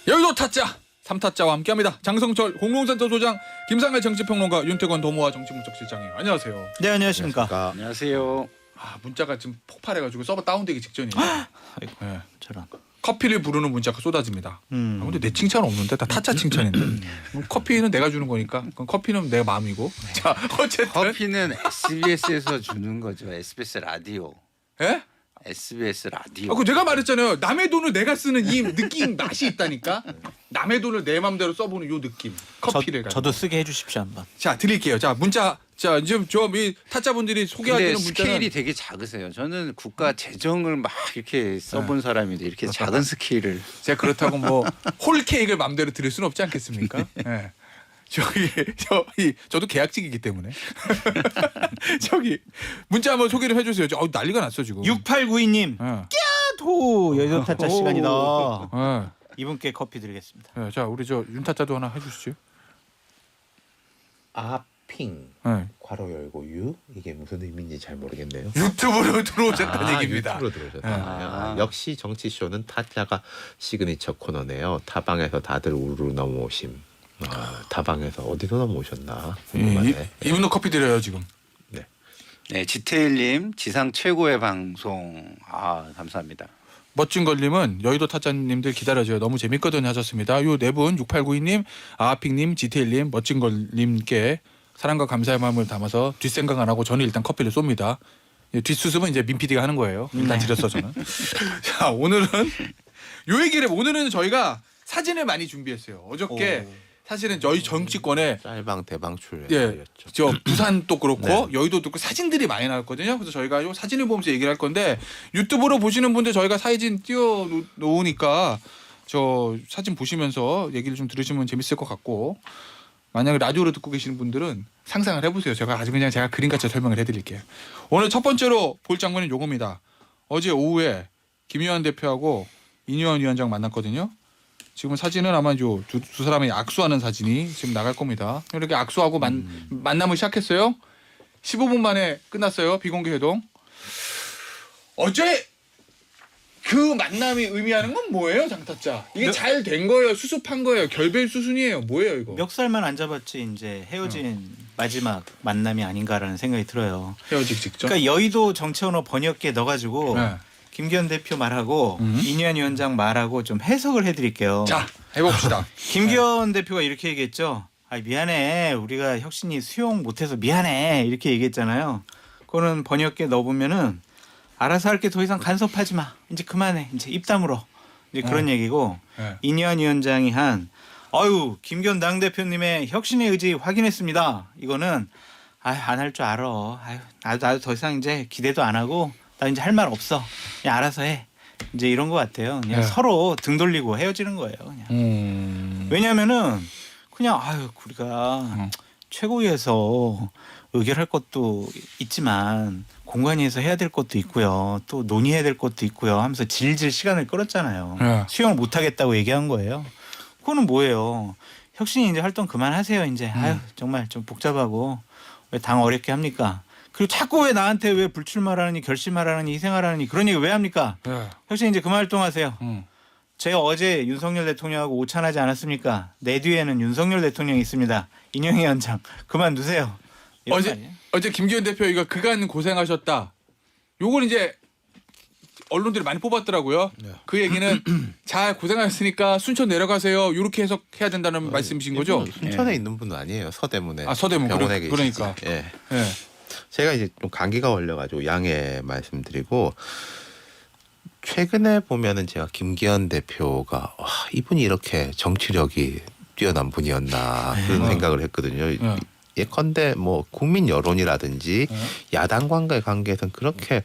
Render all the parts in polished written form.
여의도 타짜 3타짜와 함께합니다. 장성철 공동센터 소장, 김상래 정치평론가, 윤태권 도모와 정치분석실장이에요. 안녕하세요. 네, 안녕하십니까. 안녕하세요. 문자가 지금 폭발해가지고 서버 다운되기 직전이에요. 아이고, 네. 저런. 커피를 부르는 문자가 쏟아집니다. 근데 내 칭찬은 없는데 다 타짜 칭찬인데. 커피는 내가 주는 거니까 그럼 커피는 내 마음이고. 자, 어쨌든 커피는 SBS에서 주는 거죠. SBS 라디오. 예? SBS 라디오. 그 내가 말했잖아요. 남의 돈을 내가 쓰는 이 느낌 맛이 있다니까. 남의 돈을 내 맘대로 써보는 요 느낌. 커피를 가지고. 저도 쓰게 해주십시오 한번. 자, 드릴게요. 자, 문자. 자, 지금 이 타짜분들이 소개하는 근데 문자는 스케일이 되게 작으세요. 저는 국가 재정을 막 이렇게 써본 사람인데 이렇게 작은 스케일을. 제가 그렇다고 뭐 홀 케이크를 맘대로 드릴 수는 없지 않겠습니까? 예. 저도 계약직이기 때문에 저기 문자 한번 소개를 해주세요. 난리가 났어 지금. 6892님. 예. 도 여의도 타짜 시간이다. 예. 이분께 커피 드리겠습니다. 예. 자, 우리 윤타짜도 하나 해주시죠. 아핑 예. 괄호 열고 유 이게 무슨 의미인지 잘 모르겠네요. 유튜브로 들어오셨다는 얘기입니다. 유튜브로 들어오셨다요. 역시 정치쇼는 타짜가 시그니처 코너네요. 타방에서 다들 우르르 넘어오심. 타방에서 어디서 넘어오셨나 궁금하네. 이분도 커피 드려요 지금. 네, 지태일님 지상 최고의 방송. 감사합니다. 멋진 걸님은 여의도 타짜님들 기다려줘요. 너무 재밌거든요 하셨습니다. 요 네 분 6892님, 아핑님, 지태일님, 멋진 걸님께 사랑과 감사의 마음을 담아서 뒷생각 안 하고 저는 일단 커피를 쏩니다. 뒷수습은 이제 민 PD가 하는 거예요. 일단 드렸어 저는. 자, 오늘은 요 얘기를 오늘은 저희가 사진을 많이 준비했어요. 어저께 사실은 저희 정치권에 짤방 대방출. 예, 저 부산도 그렇고 네. 여의도도 그렇고 사진들이 많이 나왔거든요. 그래서 저희가 요 사진을 보면서 얘기를 할 건데 유튜브로 보시는 분들 저희가 사진 띄워 놓으니까 저 사진 보시면서 얘기를 좀 들으시면 재밌을 것 같고, 만약에 라디오로 듣고 계시는 분들은 상상을 해보세요. 제가 아주 그냥 제가 그림같이 설명을 해드릴게요. 오늘 첫 번째로 볼 장면은 요겁니다. 어제 오후에 김의원 대표하고 이뇨한 위원장 만났거든요. 지금 사진은 아마 두 사람이 악수하는 사진이 지금 나갈 겁니다. 이렇게 악수하고 만남을 시작했어요. 15분 만에 끝났어요. 비공개 회동. 어제 그 만남이 의미하는 건 뭐예요, 장타짜? 이게 잘 된 거예요, 수습한 거예요, 결별 수순이에요, 뭐예요 이거? 멱살만 안 잡았지 이제 헤어진 마지막 만남이 아닌가라는 생각이 들어요. 헤어지기 직전. 그러니까 여의도 정치언어 번역기에 넣어가지고 네. 김기현 대표 말하고 이뇨한 위원장 말하고 좀 해석을 해드릴게요. 자, 해봅시다. 김기현 대표가 이렇게 얘기했죠. 미안해. 우리가 혁신이 수용 못해서 미안해. 이렇게 얘기했잖아요. 그거는 번역기에 넣어보면은 알아서 할게, 더 이상 간섭하지 마. 이제 그만해. 이제 입 다물어. 이제 그런 얘기고, 네. 이뇨한 위원장이 한 김기현 당대표님의 혁신의 의지 확인했습니다. 이거는 안 할 줄 알아. 나도 더 이상 이제 기대도 안 하고 나 이제 할 말 없어. 그냥 알아서 해. 이제 이런 것 같아요. 그냥 네. 서로 등 돌리고 헤어지는 거예요. 그냥. 왜냐하면은 그냥 우리가 최고위에서 의결할 것도 있지만 공관위에서 해야 될 것도 있고요. 또 논의해야 될 것도 있고요. 하면서 질질 시간을 끌었잖아요. 네. 수용을 못 하겠다고 얘기한 거예요. 그거는 뭐예요? 혁신이 이제 활동 그만하세요. 이제 정말 좀 복잡하고 왜 당 어렵게 합니까? 그리고 자꾸 왜 나한테 왜 불출마라느니 결심하라느니 희생하라느니 그런 얘기 왜 합니까? 네. 혁신 이제 그만 활동하세요. 제가 어제 윤석열 대통령하고 오찬하지 않았습니까? 내 뒤에는 윤석열 대통령이 있습니다. 이념희 위원장 그만두세요. 이런 거 아니에요? 어제 김기현 대표 이거 그간 고생하셨다. 요걸 이제 언론들이 많이 뽑았더라고요. 그 얘기는 잘 고생하셨으니까 순천 내려가세요. 이렇게 해석해야 된다는 말씀이신 거죠? 순천에 있는 분은 아니에요. 서대문에. 서대문. 병원에 계시지. 그러니까. 예. 네. 제가 이제 좀 감기가 걸려가지고 양해 말씀드리고, 최근에 보면은 제가 김기현 대표가 이분이 이렇게 정치력이 뛰어난 분이었나 그런 생각을 했거든요. 예컨대 뭐 국민 여론이라든지 야당 관계 관계에서는 그렇게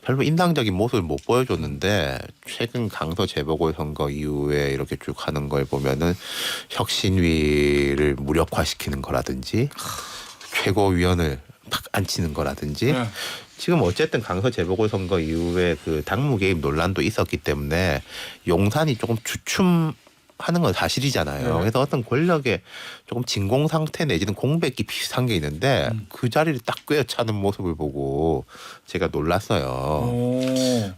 별로 인상적인 모습을 못 보여줬는데, 최근 강서 재보궐선거 이후에 이렇게 쭉 하는 걸 보면은 혁신위를 무력화시키는 거라든지 최고위원을 팍 앉히는 거라든지 지금 어쨌든 강서 재보궐선거 이후에 그 당무 개입 논란도 있었기 때문에 용산이 조금 주춤 하는 건 사실이잖아요. 네. 그래서 어떤 권력의 조금 진공 상태 내지는 공백기 비슷한 게 있는데 그 자리를 딱 꿰차는 모습을 보고 제가 놀랐어요.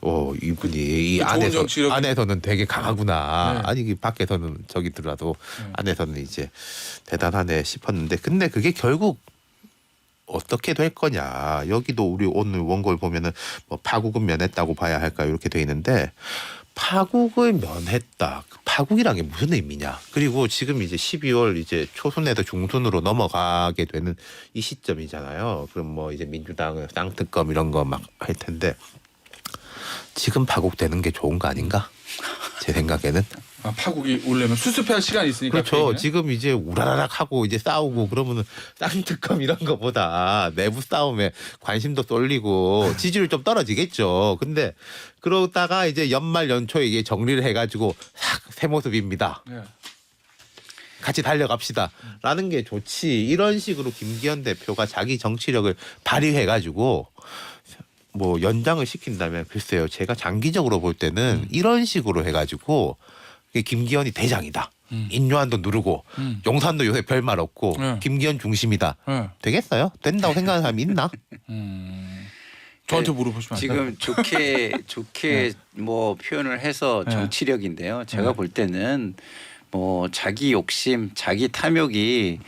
오. 이분이 이 좋은 안에서 정치력이- 안에서는 되게 강하구나. 네. 아니 이 밖에서는 저기 들어도 네. 안에서는 이제 대단하네 싶었는데 근데 그게 결국 어떻게 될 거냐. 여기도 우리 오늘 원고를 보면은 뭐 파국은 면했다고 봐야 할까 이렇게 돼 있는데 파국을 면했다. 파국이란 게 무슨 의미냐. 그리고 지금 이제 12월 이제 초순에서 중순으로 넘어가게 되는 이 시점이잖아요. 그럼 뭐 이제 민주당은 쌍특검 이런 거 막 할 텐데 지금 파국되는 게 좋은 거 아닌가? 제 생각에는. 아, 파국이 오려면 수습해야 할 시간이 있으니까. 그렇죠. 폐기는. 지금 이제 우라라락 하고 이제 싸우고 그러면은 쌍특검 이런 거보다 내부 싸움에 관심도 쏠리고 지지율 좀 떨어지겠죠. 근데 그러다가 이제 연말 연초에 이게 정리를 해가지고 싹 새 모습입니다. 네. 같이 달려갑시다. 라는 게 좋지. 이런 식으로 김기현 대표가 자기 정치력을 발휘해가지고 뭐 연장을 시킨다면 글쎄요. 제가 장기적으로 볼 때는 이런 식으로 해가지고 김기현이 대장이다. 인요한도 누르고 용산도 요새 별말 없고 네. 김기현 중심이다. 네. 되겠어요? 된다고 생각하는 사람이 있나? 저한테 물어보시면 안 돼요? 지금 좋게 뭐 표현을 해서 네. 정치력인데요. 제가 네. 볼 때는 뭐 자기 욕심, 자기 탐욕이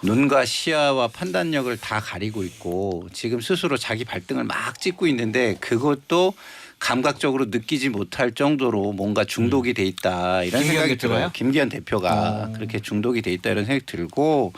눈과 시야와 판단력을 다 가리고 있고 지금 스스로 자기 발등을 막 찍고 있는데 그것도 감각적으로 느끼지 못할 정도로 뭔가 중독이 돼 있다 이런 김기현 생각이 대표가요? 들어요. 김기현 대표가 그렇게 중독이 돼 있다 이런 생각이 들고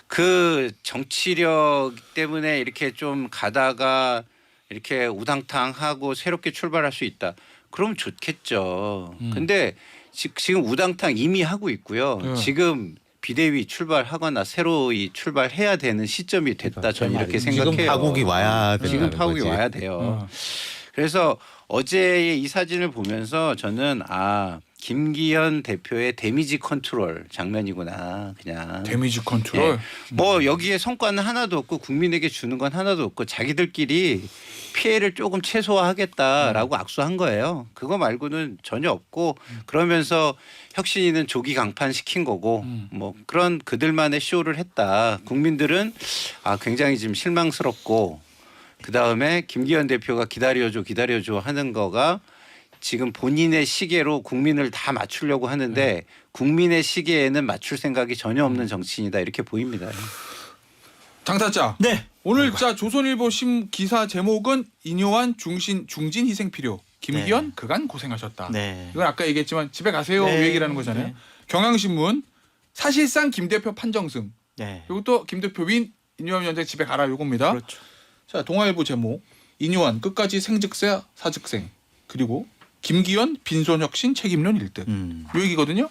그 정치력 때문에 이렇게 좀 가다가 이렇게 우당탕하고 새롭게 출발할 수 있다. 그럼 좋겠죠. 근데 지금 우당탕 이미 하고 있고요. 네. 지금 비대위 출발하거나 새로이 출발해야 되는 시점이 됐다. 저는 이렇게 생각해요. 지금 파국이 와야 된다는 지금 파국이 거지. 와야 돼요. 그래서 어제의 이 사진을 보면서 저는 김기현 대표의 데미지 컨트롤 장면이구나. 그냥. 데미지 컨트롤. 뭐 여기에 성과는 하나도 없고 국민에게 주는 건 하나도 없고 자기들끼리 피해를 조금 최소화하겠다라고 악수한 거예요. 그거 말고는 전혀 없고 그러면서 혁신이는 조기 강판 시킨 거고 뭐 그런 그들만의 쇼를 했다. 국민들은 굉장히 지금 실망스럽고 그다음에 김기현 대표가 기다려줘 하는 거가 지금 본인의 시계로 국민을 다 맞추려고 하는데 국민의 시계에는 맞출 생각이 전혀 없는 정치인이다 이렇게 보입니다. 당사자. 네. 오늘 자 조선일보 기사 제목은 인요한 중진 희생 필요. 김기현 네. 그간 고생하셨다. 네. 이건 아까 얘기했지만 집에 가세요 네. 이 얘기라는 거잖아요. 네. 경향신문 사실상 김 대표 판정승. 네. 그리고 또 김 대표 윈 인요한 위원장 집에 가라 요겁니다. 그렇죠. 자 동아일보 제목 인요한 끝까지 생즉세 사즉생 그리고 김기현 빈손혁신 책임론 1등. 요 얘기거든요.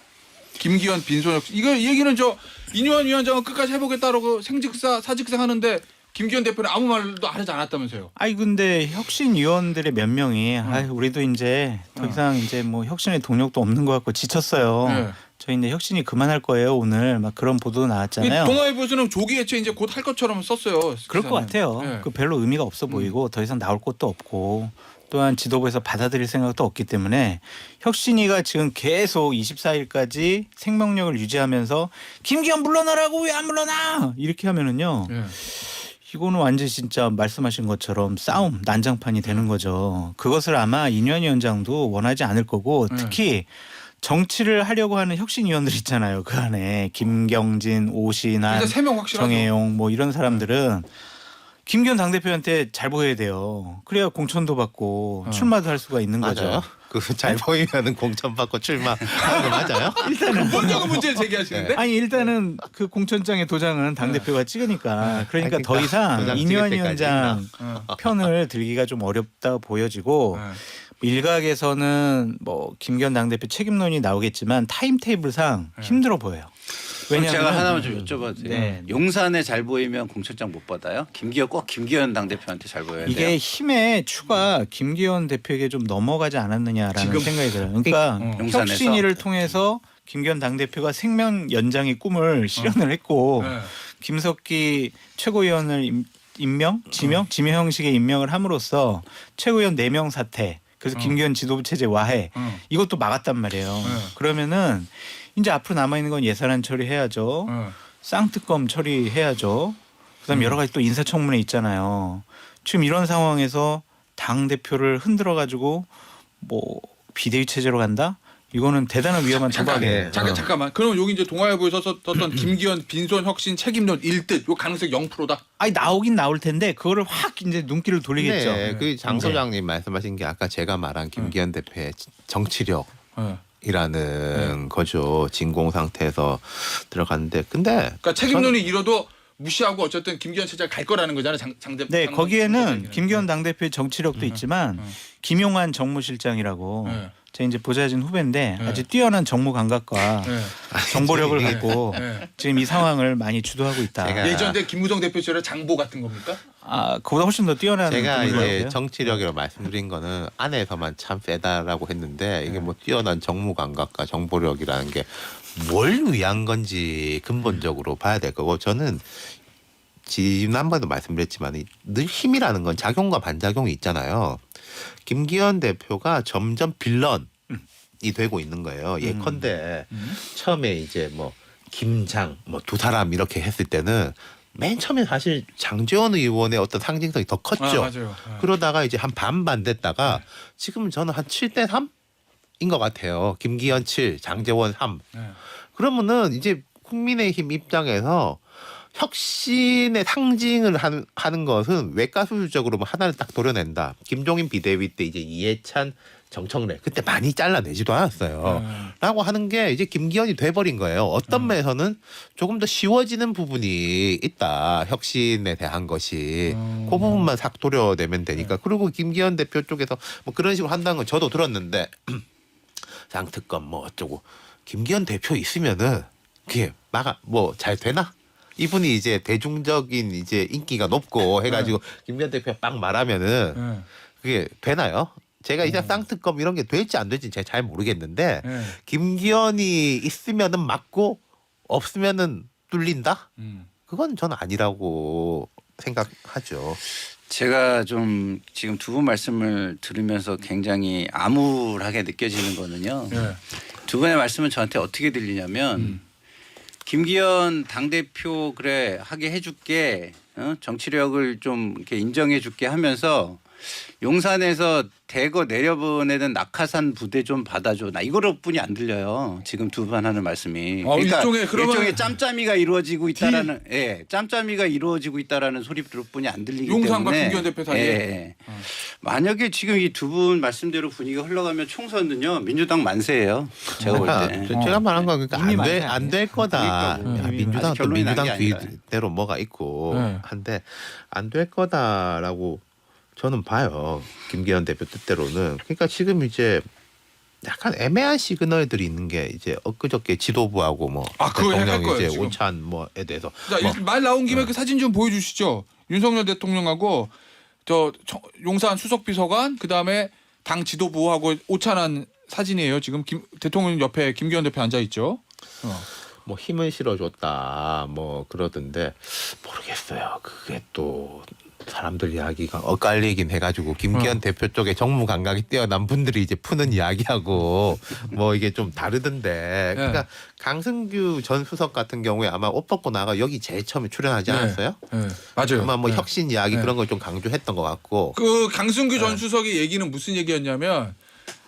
김기현 빈손혁신 이거 이 얘기는 저 인요한 위원장은 끝까지 해보겠다라고 생즉사 사즉생 하는데 김기현 대표는 아무 말도 하지 않았다면서요. 아니 근데 혁신위원들의 몇 명이 우리도 이제 더 이상 이제 뭐 혁신의 동력도 없는 것 같고 지쳤어요. 네. 저희 이제 혁신이 그만할 거예요 오늘 막 그런 보도 나왔잖아요. 동아일보에서는 조기 해체 이제 곧 할 것처럼 썼어요. 그럴 것 같아요. 네. 그 별로 의미가 없어 보이고 더 이상 나올 것도 없고 또한 지도부에서 받아들일 생각도 없기 때문에 혁신위가 지금 계속 24일까지 생명력을 유지하면서 김기현 물러나라고 왜 안 물러나 이렇게 하면은요. 네. 이거는 완전 진짜 말씀하신 것처럼 싸움 난장판이 되는 거죠. 그것을 아마 인현 위원장도 원하지 않을 거고 특히 정치를 하려고 하는 혁신위원들 있잖아요. 그 안에 김경진, 오신환, 일단 3명 확실하죠. 정혜용 뭐 이런 사람들은 김기현 당대표한테 잘 보여야 돼요. 그래야 공천도 받고 출마도 할 수가 있는 거죠. 맞아요. 그 잘 보이면은 공천 받고 출마하는 거 맞아요? 본적인 문제를 제기하시는데 아니 일단은 그 공천장의 도장은 당대표가 찍으니까 그러니까 아니, 더 이상 도장 찍을 인현 때까지 위원장 편을 들기가 좀 어렵다 보여지고 일각에서는 뭐 김기현 당대표 책임론이 나오겠지만 타임테이블상 힘들어 보여요. 그럼 제가 왜냐하면 하나만 좀 여쭤봐도 돼요. 네. 용산에 잘 보이면 공천장 못 받아요? 꼭 김기현 당대표한테 잘 보여야 돼요. 이게 힘의 추가 김기현 대표에게 좀 넘어가지 않았느냐라는 지금 생각이 들어요. 그러니까 용산에서? 혁신위를 통해서 김기현 당대표가 생명 연장의 꿈을 실현을 했고 네. 김석기 최고위원을 지명 형식의 임명을 함으로써 최고위원 4명 사퇴 그래서 김기현 지도부 체제 와해 이것도 막았단 말이에요. 그러면은 이제 앞으로 남아 있는 건 예산안 처리해야죠. 어. 쌍특검 처리해야죠. 그다음 여러 가지 또 인사청문회 있잖아요. 지금 이런 상황에서 당 대표를 흔들어 가지고 뭐 비대위 체제로 간다? 이거는 대단한 위험한 도박이에요. 잠깐만. 그럼 여기 이제 동아일보에서 썼던 김기현 빈손 혁신 책임론 1듯 요 가능성이 0%다. 아니 나오긴 나올 텐데 그거를 확 이제 눈길을 돌리겠죠. 네, 그장 소장님 말씀하신 게 아까 제가 말한 김기현 대표의 정치력. 네. 이라는 거죠. 진공 상태에서 들어갔는데 근데 그러니까 책임론이 이뤄도 무시하고 어쨌든 김기현 체제가 갈 거라는 거잖아요. 네, 거기에는 김기현 당대표의 정치력도 있지만 김용환 정무실장이라고 네. 제 이제 보좌진 후배인데 네. 아주 뛰어난 정무 감각과 네. 정보력을 갖고 네. 지금 이 상황을 많이 주도하고 있다. 제가- 예전에 김무성 대표처럼 장보 같은 겁니까? 아, 그보다 훨씬 더 뛰어난 제가 이제 분이더라고요. 정치력이라고 말씀드린 거는 안에서만 참 세다라고 했는데 이게 뭐 뛰어난 정무 감각과 정보력이라는 게 뭘 위한 건지 근본적으로 봐야 될 거고 저는 지난번에도 말씀드렸지만 늘 힘이라는 건 작용과 반작용이 있잖아요. 김기현 대표가 점점 빌런이 되고 있는 거예요. 예컨대 처음에 이제 뭐 김장 뭐 두 사람 이렇게 했을 때는 맨 처음에 사실 장제원 의원의 어떤 상징성이 더 컸죠. 맞아요. 네. 그러다가 이제 한 반반 됐다가 지금은 저는 한 7대 3인 것 같아요. 김기현 7, 장제원 3. 네. 그러면은 이제 국민의힘 입장에서 혁신의 상징을 하는 것은 외과수적으로 뭐 하나를 딱 도려낸다. 김종인 비대위 때 이제 이해찬, 정청래 그때 많이 잘라내지도 않았어요. 라고 하는 게 이제 김기현이 돼버린 거예요. 어떤 면에서는 조금 더 쉬워지는 부분이 있다. 혁신에 대한 것이. 그 부분만 싹 도려내면 되니까. 그리고 김기현 대표 쪽에서 뭐 그런 식으로 한다는 건 저도 들었는데 장특검 뭐 어쩌고 김기현 대표 있으면은 그게 막아 뭐 잘 되나? 이분이 이제 대중적인 이제 인기가 높고 해가지고 김기현 대표 빡 말하면은 네. 그게 되나요? 제가 이제 쌍특검 이런 게 될지 안 될지 제가 잘 모르겠는데 네. 김기현이 있으면은 맞고 없으면은 뚫린다? 음. 그건 저는 아니라고 생각하죠. 제가 좀 지금 두 분 말씀을 들으면서 굉장히 암울하게 느껴지는 거는요. 네. 두 분의 말씀은 저한테 어떻게 들리냐면 김기현 당대표 그래 하게 해줄게 정치력을 좀 이렇게 인정해줄게 하면서 용산에서 대거 내려보내는 낙하산 부대 좀 받아줘. 나 이거뿐이 안 들려요. 지금 두 분 하는 말씀이. 일종의 그러면 일종의 짬짬이가 이루어지고 있다라는 짬짬이가 이루어지고 있다라는 소리뿐이 안 들리기 용산과 때문에 김기현 대표 사이에? 예. 만약에 지금 이 두 분 말씀대로 분위기가 흘러가면 총선은요 민주당 만세예요. 제가 볼 때. 제가 말한 건 그러니까 이미 안 될 거다. 그러니까 이미 민주당 아직 또 결론이 난게 민주당 아니라. 뒤대로 뭐가 있고 네. 한데 안 될 거다라고 저는 봐요. 김기현 대표 뜻대로는. 그러니까 지금 이제 약간 애매한 시그널들이 있는 게 이제 엊그저께 지도부하고 뭐 그거 할 대통령 거예요, 이제 지금. 오찬 뭐에 대해서 자, 말 나온 김에 그 사진 좀 보여주시죠. 윤석열 대통령하고 용산 수석비서관 그다음에 당 지도부하고 오찬한 사진이에요. 지금 대통령 옆에 김기현 대표 앉아 있죠. 뭐 힘을 실어줬다 뭐 그러던데 모르겠어요. 그게 또 사람들 이야기가 엇갈리긴 해가지고 김기현 대표 쪽에 정무 감각이 뛰어난 분들이 이제 푸는 이야기하고 뭐 이게 좀 다르던데 그러니까 강승규 전 수석 같은 경우에 아마 옷 벗고 나가 여기 제일 처음에 출연하지 않았어요? 네. 맞아요. 아마 뭐 네. 혁신 이야기 그런 걸 좀 강조했던 것 같고 그 강승규 전 수석의 얘기는 무슨 얘기였냐면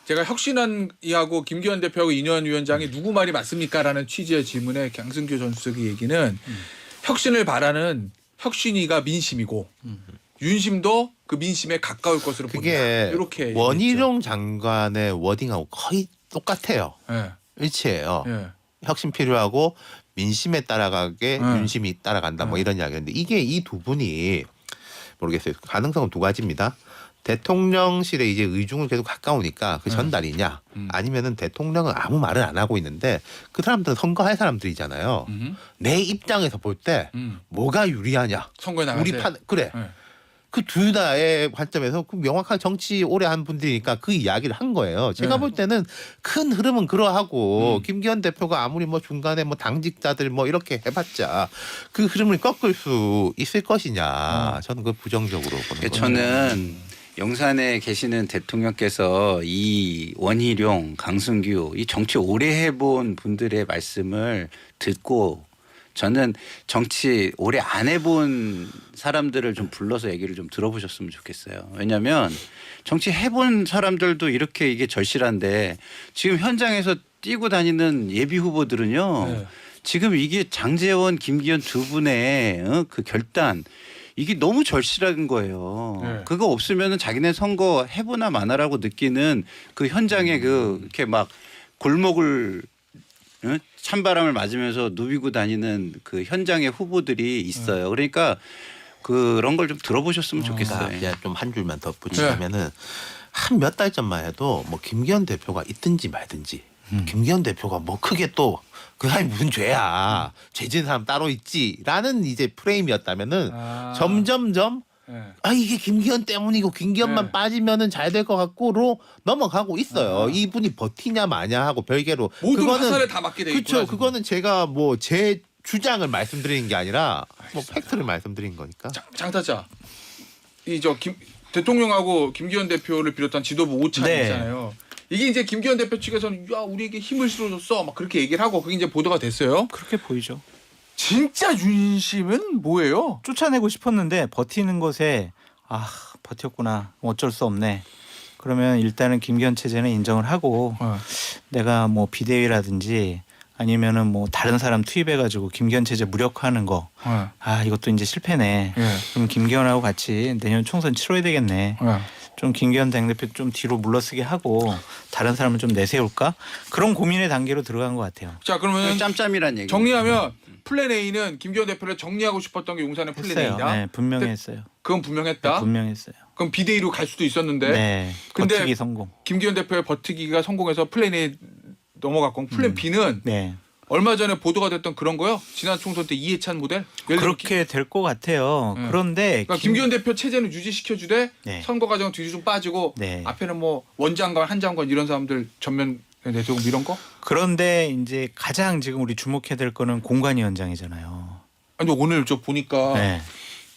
제가 혁신안이하고 김기현 대표하고 이현 위원장이 누구 말이 맞습니까라는 취지의 질문에 강승규 전 수석의 얘기는 혁신을 바라는 혁신이가 민심이고 윤심도 그 민심에 가까울 것으로 본다. 그게 이렇게 원희룡 장관의 워딩하고 거의 똑같아요. 네. 일치예요. 네. 혁신 필요하고 민심에 따라가게 네. 윤심이 따라간다 뭐 이런 이야기인데 이게 이 두 분이 모르겠어요. 가능성은 두 가지입니다. 대통령실에 이제 의중을 계속 가까우니까 그 전달이냐 아니면은 대통령은 아무 말을 안 하고 있는데 그 사람들은 선거할 사람들이잖아요. 내 입장에서 볼 때 뭐가 유리하냐. 선거에 나갈 우리 때. 그래. 네. 그 둘 다의 관점에서 그 명확한 정치 오래 한 분들이니까 그 이야기를 한 거예요. 제가 네. 볼 때는 큰 흐름은 그러하고 김기현 대표가 아무리 뭐 중간에 뭐 당직자들 뭐 이렇게 해봤자 그 흐름을 꺾을 수 있을 것이냐. 저는 그 부정적으로 보는 거예요. 저는 용산에 계시는 대통령께서 이 원희룡, 강승규 이 정치 오래 해본 분들의 말씀을 듣고 저는 정치 오래 안 해본 사람들을 좀 불러서 얘기를 좀 들어보셨으면 좋겠어요. 왜냐하면 정치 해본 사람들도 이렇게 이게 절실한데 지금 현장에서 뛰고 다니는 예비 후보들은요. 네. 지금 이게 장제원, 김기현 두 분의 그 결단 이게 너무 절실한 거예요. 네. 그거 없으면은 자기네 선거 해보나 마나라고 느끼는 그 현장에 그 이렇게 막 골목을 찬바람을 맞으면서 누비고 다니는 그 현장의 후보들이 있어요. 그러니까 그런 걸 좀 들어보셨으면 좋겠어요. 그냥 좀 한 줄만 더 붙이자면은 한 몇 달 전만 해도 뭐 김기현 대표가 있든지 말든지 김기현 대표가 뭐 크게 또 그 사람이 무슨 죄야 죄 지은 사람 따로 있지라는 이제 프레임이었다면은 점점점 아 이게 김기현 때문이고 김기현만 네. 빠지면은 잘 될 것 같고로 넘어가고 있어요. 이분이 버티냐 마냐 하고 별개로 모든 화살에 다 맞게 돼 있구나. 그렇죠. 그거는 제가 뭐 제 주장을 말씀드리는 게 아니라 뭐 팩트를 말씀드린 거니까. 장타자 이저 대통령하고 김기현 대표를 비롯한 지도부 오찬 네. 있잖아요. 이게 이제 김기현 대표 측에서는 야 우리에게 힘을 실어줬어 막 그렇게 얘기를 하고 그게 이제 보도가 됐어요. 그렇게 보이죠. 진짜 윤심은 뭐예요? 쫓아내고 싶었는데 버티는 것에 아 버텼구나 어쩔 수 없네. 그러면 일단은 김기현 체제는 인정을 하고 내가 뭐 비대위라든지 아니면은 뭐 다른 사람 투입해가지고 김기현 체제 무력화하는 거. 아 이것도 이제 실패네. 예. 그럼 김기현하고 같이 내년 총선 치러야 되겠네. 좀 김기현 당대표 좀 뒤로 물러서게 하고 다른 사람을 좀 내세울까? 그런 고민의 단계로 들어간 것 같아요. 자 그러면 짬짬이란 얘기. 정리하면 플랜 A는 김기현 대표를 정리하고 싶었던 게 용산의 플랜 했어요. A다. 네, 분명히 근데 했어요. 그건 분명했다. 분명했어요. 그럼 비대위로 갈 수도 있었는데 네. 근데 버티기 성공. 김기현 대표의 버티기가 성공해서 플랜 A 넘어갔고 플랜 B는 네. 얼마 전에 보도가 됐던 그런 거요. 지난 총선 때 이해찬 모델. 예를 들어 그렇게 될 것 같아요. 네. 그런데 그러니까 김기현 대표 체제는 유지시켜주되 네. 선거 과정 뒤로 좀 빠지고 네. 앞에는 뭐 원장관, 한장관 이런 사람들 전면 내세우고 이런 거? 그런데 이제 가장 지금 우리 주목해야 될 거는 공관위원장이잖아요. 아니 오늘 저 보니까 네.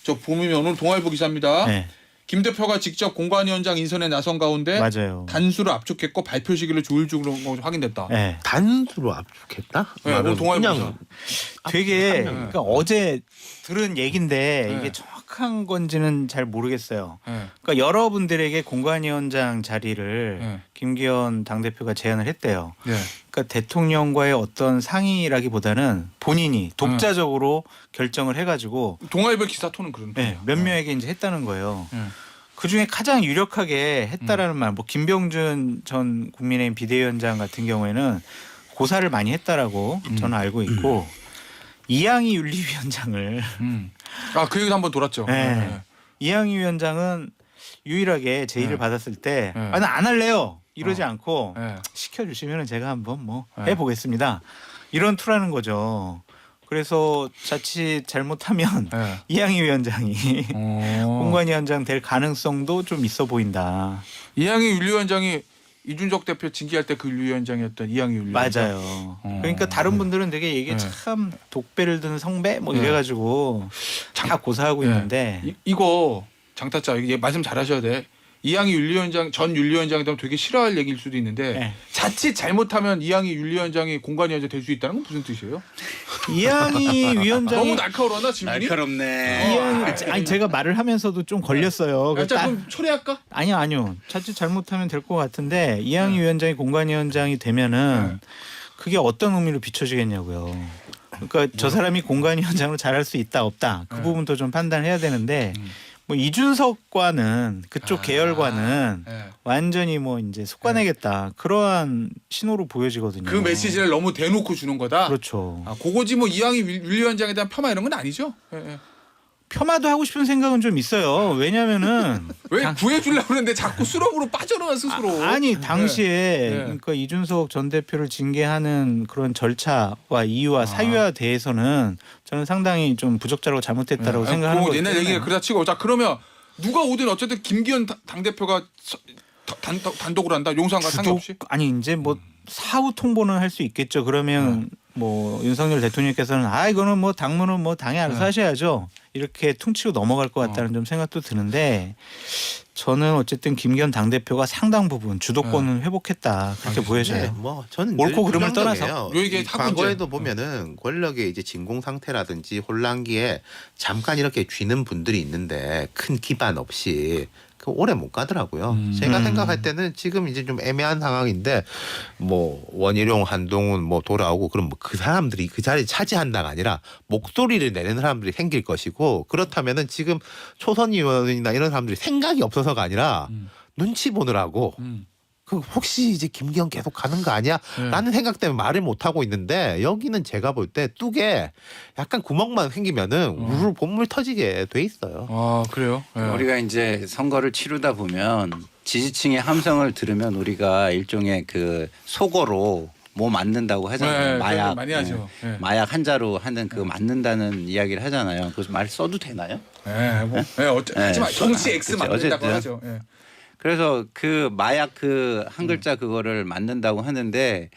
저 보면 오늘 동아일보 기사입니다. 네. 김 대표가 직접 공관위원장 인선에 나선 가운데 맞아요. 단수를 압축했고 발표 시기를 조율적으로 확인됐다. 네. 단수로 압축했다? 네, 오늘 말은 동아일보 기사. 그냥 되게 명. 그러니까 어제 들은 얘긴데 네. 이게 정확한 건지는 잘 모르겠어요. 네. 그러니까 여러분들에게 공관위원장 자리를 네. 김기현 당대표가 제안을 했대요. 네. 그러니까 대통령과의 어떤 상의라기보다는 본인이 독자적으로 결정을 해가지고 동아일보 기사 톤은 그런데. 네, 몇 명에게 이제 했다는 거예요. 네. 그 중에 가장 유력하게 했다라는 말, 뭐 김병준 전 국민의힘 비대위원장 같은 경우에는 고사를 많이 했다라고 저는 알고 있고 이양희 윤리위원장을 아그 얘기도 한번 돌았죠. 네. 이양희 위원장은 유일하게 제의를 네. 받았을 때 네. 아, 나 안 할래요 이러지 않고 네. 시켜주시면 제가 한번 뭐 네. 해보겠습니다 이런 투라는 거죠. 그래서 자칫 잘못하면 네. 이양희 위원장이 어. 공관위원장 될 가능성도 좀 있어 보인다. 이양희 윤리위원장이 이준석 대표 징계할 때 그 윤리위원장이었던 이양희 윤리위원장. 맞아요. 그러니까 다른 분들은 되게 이게 네. 참 독배를 든 성배 뭐 네. 이래가지고 다 고사하고 네. 있는데 이거 장타짜 이게 말씀 잘하셔야 돼. 이양희 윤리위원장 전 윤리위원장이 되면 되게 싫어할 얘기일 수도 있는데 네. 자칫 잘못하면 이양희 윤리위원장이 공관위원장 될 수 있다는 건 무슨 뜻이에요? 이양희 위원장이 너무 날카로웠나 질문이? 날카롭네. 이양희 아니 제가 말을 하면서도 좀 걸렸어요. 야, 자, 딱- 그럼 초래할까? 아니요. 자칫 잘못하면 될 것 같은데 이양희 위원장이 공관위원장이 되면은 그게 어떤 의미로 비춰지겠냐고요. 그러니까 저 사람이 공관위원장으로 잘할 수 있다 없다 그 네. 부분도 좀 판단해야 되는데 뭐 이준석과는 그쪽 계열과는 네. 완전히 뭐 이제 속아내겠다 그러한 신호로 보여지거든요. 그 메시지를 너무 대놓고 주는 거다. 그렇죠. 아, 그거지 뭐 이양희 윤리위원장에 대한 폄하 이런 건 아니죠? 예, 예. 폄하도 하고 싶은 생각은 좀 있어요. 왜냐면은 왜 구해주려고 하는데 자꾸 수렁으로 빠져나와 스스로. 아니 당시에 네. 그러니까 이준석 전 대표를 징계하는 그런 절차와 이유와 사유와 대해서는 저는 상당히 좀 부적절하고 잘못됐다라고 생각하는 그 거예요. 옛날 얘기가 그렇다 치고 자 그러면 누가 오든 어쨌든 김기현 당대표가 단독으로 한다. 용산과 상관없이. 아니 이제 뭐 사후 통보는 할 수 있겠죠. 그러면 뭐 윤석열 대통령께서는 아 이거는 뭐 당무는 뭐 당이 알아서 하셔야죠. 이렇게 퉁치고 넘어갈 것 같다는 좀 생각도 드는데 저는 어쨌든 김기현 당대표가 상당 부분 주도권은 회복했다 그렇게 보여져요. 네, 뭐 저는 옳고 늘 그름을 긍정적이에요. 떠나서. 요 이게 이 타고 과거에도 이제. 보면은 권력의 이제 진공 상태라든지 혼란기에 잠깐 이렇게 쥐는 분들이 있는데 큰 기반 없이 그 오래 못 가더라고요. 제가 생각할 때는 지금 이제 좀 애매한 상황인데 뭐 원희룡, 한동훈 뭐 돌아오고 그럼 뭐 그 사람들이 그 자리 차지한다가 아니라 목소리를 내는 사람들이 생길 것이고 그렇다면은 지금 초선 의원이나 이런 사람들이 생각이 없어서가 아니라 눈치 보느라고 그 혹시 이제 김기현 계속 가는 거 아니야? 라는 생각 때문에 말을 못 하고 있는데 여기는 제가 볼 때 뚝에 약간 구멍만 생기면은 우르르 본물 터지게 돼 있어요. 아 그래요? 예. 우리가 이제 선거를 치르다 보면 지지층의 함성을 들으면 우리가 일종의 그 속어로 뭐 맞는다고 하잖아요. 네, 마약 많이 하죠. 네. 마약 한자로 하는 그 맞는다는 이야기를 하잖아요. 그 말 써도 되나요? 뭐, 하지만 정치 X 그치, 맞는다고 어쨌든. 하죠. 예. 그래서 그 마약 그 한 글자 그거를 맞는다고 하는데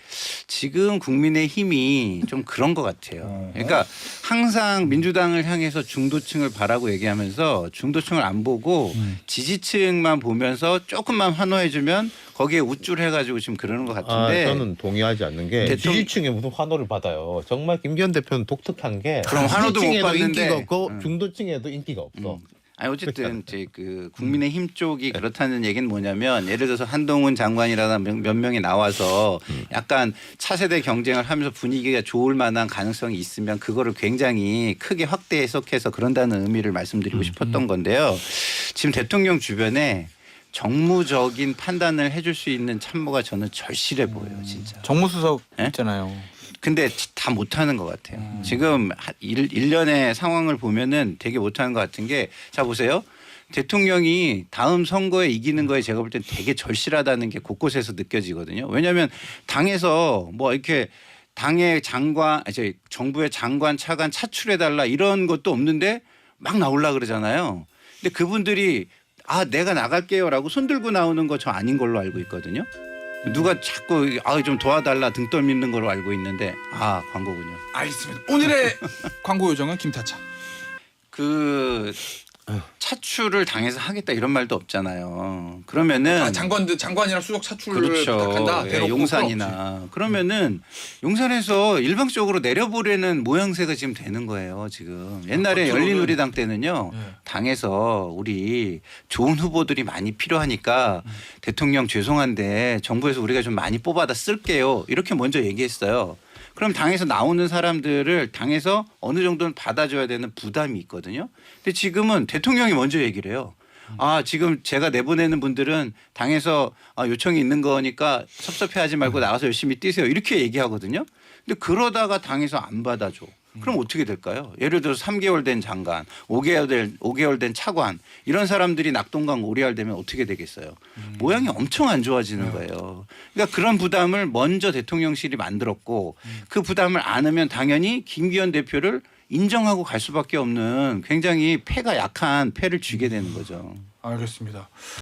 지금 국민의 힘이 좀 그런 것 같아요. 그러니까 항상 민주당을 향해서 중도층을 바라고 얘기하면서 중도층을 안 보고 지지층만 보면서 조금만 환호해주면 거기에 우쭐해가지고 지금 그러는 것 같은데. 저는 동의하지 않는 게 대통령- 지지층에 무슨 환호를 받아요. 정말 김기현 대표는 독특한 게 그럼 환호도 못 지지층에도 받는데. 인기가 없고 중도층에도 인기가 없어. 아니 어쨌든 이제 그 국민의힘 쪽이 그렇다는 얘기는 뭐냐면 예를 들어서 한동훈 장관이라든가 몇 명이 나와서 약간 차세대 경쟁을 하면서 분위기가 좋을 만한 가능성이 있으면 그거를 굉장히 크게 확대 해석해서 그런다는 의미를 말씀드리고 싶었던 건데요. 지금 대통령 주변에 정무적인 판단을 해줄 수 있는 참모가 저는 절실해 보여요, 진짜. 정무수석 예? 있잖아요. 근데 다 못하는 것 같아요. 지금 1년의 상황을 보면은 되게 못하는 것 같은 게 자 보세요. 대통령이 다음 선거에 이기는 거에 제가 볼 땐 되게 절실하다는 게 곳곳에서 느껴지거든요. 왜냐하면 당에서 뭐 이렇게 당의 장관, 정부의 장관, 차관 차출해달라 이런 것도 없는데 막 나오려 그러잖아요. 근데 그분들이 아 내가 나갈게요라고 손 들고 나오는 거 저 아닌 걸로 알고 있거든요. 누가 자꾸 좀 도와달라 등 떠밀는 걸로 알고 있는데 광고군요. 알겠습니다. 오늘의 광고 요정은 김타차. 그 차출을 당해서 하겠다 이런 말도 없잖아요. 그러면은 장관이랑 수석 차출을 그렇죠. 부탁한다. 예, 대놓고 용산이나 그러면은 용산에서 일방적으로 내려보려는 모양새가 지금 되는 거예요. 지금 옛날에 겉으로는- 열린우리당 때는요. 네. 당에서 우리 좋은 후보들이 많이 필요하니까 대통령 죄송한데 정부에서 우리가 좀 많이 뽑아다 쓸게요. 이렇게 먼저 얘기했어요. 그럼 당에서 나오는 사람들을 당에서 어느 정도는 받아줘야 되는 부담이 있거든요. 근데 지금은 대통령이 먼저 얘기를 해요. 지금 제가 내보내는 분들은 당에서 요청이 있는 거니까 섭섭해하지 말고 나가서 열심히 뛰세요. 이렇게 얘기하거든요. 근데 그러다가 당에서 안 받아줘. 그럼 어떻게 될까요? 예를 들어서 3개월 된 장관, 5개월 된 차관 이런 사람들이 낙동강 오리알 되면 어떻게 되겠어요? 모양이 엄청 안 좋아지는 거예요. 그러니까 그런 부담을 먼저 대통령실이 만들었고 그 부담을 안으면 당연히 김기현 대표를 인정하고 갈 수밖에 없는 굉장히 패가 약한 패를 쥐게 되는 거죠. 알겠습니다.